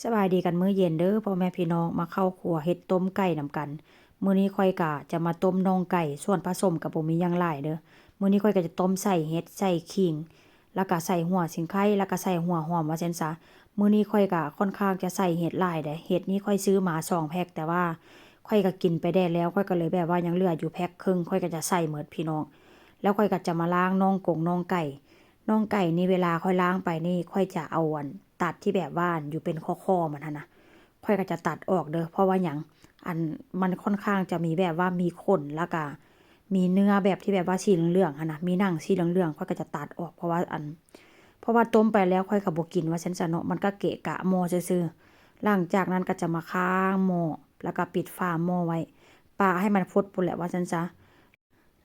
สบายดีกันมื้อเย็นเด้อพ่อแม่พี่น้องมาเข้าครัวเฮ็ดต้มไก่นำกันมื้อนี้ค่อยก็จะมาต้มน่องไก่ส่วนผสมก็บ่มีหยังหลายเด้อมื้อนี้ค่อยก็จะต้มใส่เห็ดใส่ขิงแล้วก็ใส่หัวสิงไคแล้วก็ใส่หัวหอมว่าซั่นซะมื้อนี้ค่อยก็ค่อนข้างจะใส่เห็ดหลายเด้อเห็ดนี้ค่อยซื้อมา2แพ็คแต่ว่าค่อยก็กินไปได้แล้วค่อยก็เลยแบบว่ายังเหลืออยู่แพ็คครึ่งค่อยก็จะใส่หมดพี่น้องแล้วค่อยก็จะมาล้างน่องไก่นี่เวลาค่อยล้างไปนี่ค่อยจะเอาตัดที่แบบว่าอยู่เป็นข้อๆมันหั่นน่ะ ค่อยก็จะตัดออกเด้อเพราะว่าหยังมันค่อนข้างจะมีแบบว่ามีขนแล้วก็มีเนื้อแบบที่แบบว่าสีเหลืองๆหั่นน่ะมีหนังสีเหลืองๆค่อยก็จะตัดออกเพราะว่าต้มไปแล้วค่อยก็บ่กินว่าซั่นซะเนาะมันก็เกะกะหม้อซื่อๆหลังจากนั้นก็จะมาค้างหม้อแล้วก็ปิดฝาหม้อไว้ปาให้มันฟดพู้นแหละว่าซั่นซะ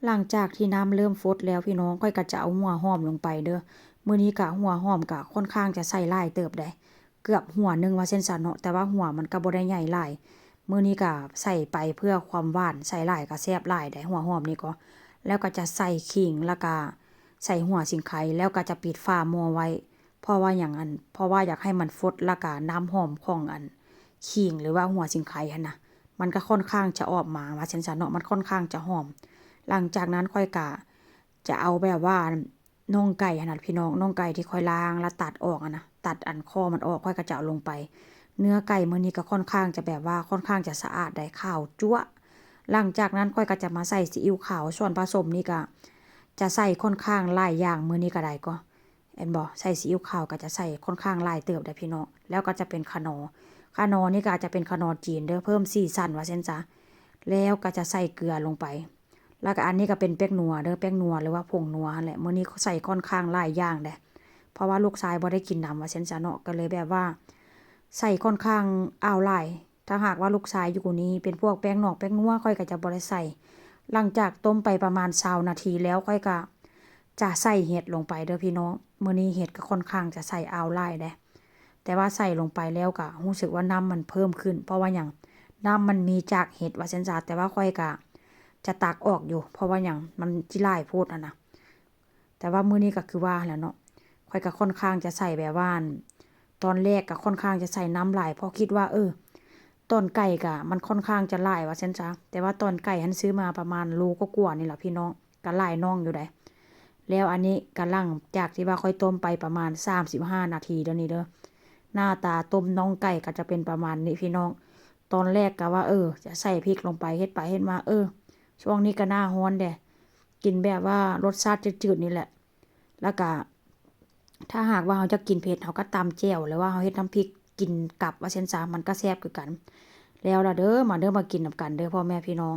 หลังจากที่น้ำเริ่มฟดแล้วพี่น้องค่อยก็จะเอาหัวหอมลงไปเด้อมื้อนี้ก็หัวหอมก็ค่อนข้างจะใส่หลายเติบได้ เกือบหัวหนึ่งว่าเส้นสันเนาะแต่ว่าหัวมันก็บ่ได้ใหญ่หลายมื้อนี้ก็ใส่ไปเพื่อความหวานใส่หลายก็แซ่บหลายได้หัวหอมนี่ก็แล้วก็จะใส่ขิงแล้วก็ใส่หัวสิงไคแล้วก็จะปิดฝาหม้อไว้เพราะว่าหยังเพราะว่าอยากให้มันฟดแล้วก็น้ำหอมของขิงหรือว่าหัวสิงไคหั่นน่ะมันก็ค่อนข้างจะออกมาว่าเส้นสันเนาะมันค่อนข้างจะหอมหลังจากนั้นค่อยก็จะเอาแบบว่าน่องไก่หั่นน่ะพี่น้องน่องไก่ที่ค่อยล้างแล้วตัดออกนะตัดคอมันออกค่อยก็จะเอาลงไปเนื้อไก่มื้อนี้ก็ค่อนข้างจะแบบว่าค่อนข้างจะสะอาดได้ขาวจั๊วะหลังจากนั้นค่อยก็จะมาใส่ซีอิ๊วขาวส่วนผสมนี่ก็จะใส่ค่อนข้างหลายอย่างมื้อนี้ก็ได้ก็เห็นบ่ใส่ซีอิ๊วขาวก็จะใส่ค่อนข้างหลายเติบได้พี่น้องแล้วก็จะเป็นคะนอนี่ก็อาจจะเป็นคะนอจีนเด้อเพิ่มสีสันว่าซั่นซะแล้วก็จะใส่เกลือลงไปแล้วก็อันนี้ก็เป็นแป้งนัวเด้อแป้งนัวหรือว่าผงนัวนั่นแหละมื้อนี้ใส่ค่อนข้างหลายอย่างเด้เพราะว่าลูกชายบ่ได้กินน้ำว่าซั่นซะเนาะก็เลยแบบว่าใส่ค่อนข้างอ้าวหลายถ้าหากว่าลูกชายอยู่นี้เป็นพวกแป้งนอกแป้งนัวค่อยก็จะบ่ได้ใส่หลังจากต้มไปประมาณ20นาทีแล้วค่อยก็จะใส่เห็ดลงไปเด้อพี่น้องมื้อนี้เห็ดก็ค่อนข้างจะใส่อ้าวหลายเด้แต่ว่าใส่ลงไปแล้วก็รู้สึกว่าน้ำมันเพิ่มขึ้นเพราะว่าหยังน้ำมันมีจากเห็ดว่าซั่นซะแต่ว่าค่อยก็จะตักออกอยู่เพราะว่าหยังมันสิหลายโพดนะแต่ว่ามื้อนี้ก็คือว่าแหละเนาะค่อยก็ค่อนข้างจะใส่แบบว่าตอนแรกก็ค่อนข้างจะใส่น้ำหลายเพราะคิดว่าตอนไก่ก็มันค่อนข้างจะหลายว่าซั่นซะแต่ว่าตอนไก่หันซื้อมาประมาณโลกว่าๆนี่แหละพี่น้องก็หลายน่องอยู่ได้แล้วอันนี้กำลังจากที่ว่าค่อยต้มไปประมาณ35นาทีเด้อนี่เด้อหน้าตาต้มน่องไก่ก็จะเป็นประมาณนี้พี่น้องตอนแรกก็ว่าจะใส่พริกลงไปเฮ็ดไปเฮ็ดมาช่วงนี้ก็หน้าร้อนเด้กินแบบว่ารสชาติจืดๆนี่แหละแล้วก็ถ้าหากว่าเราจะกินเผ็ดเราก็ตำแจ่วหรือว่าเราเฮ็ดน้ำพริกกินกับว่าซั่นซะมันก็แซ่บคือกันแล้วล่ะเด้อมากินนำกันเด้อพ่อแม่พี่น้อง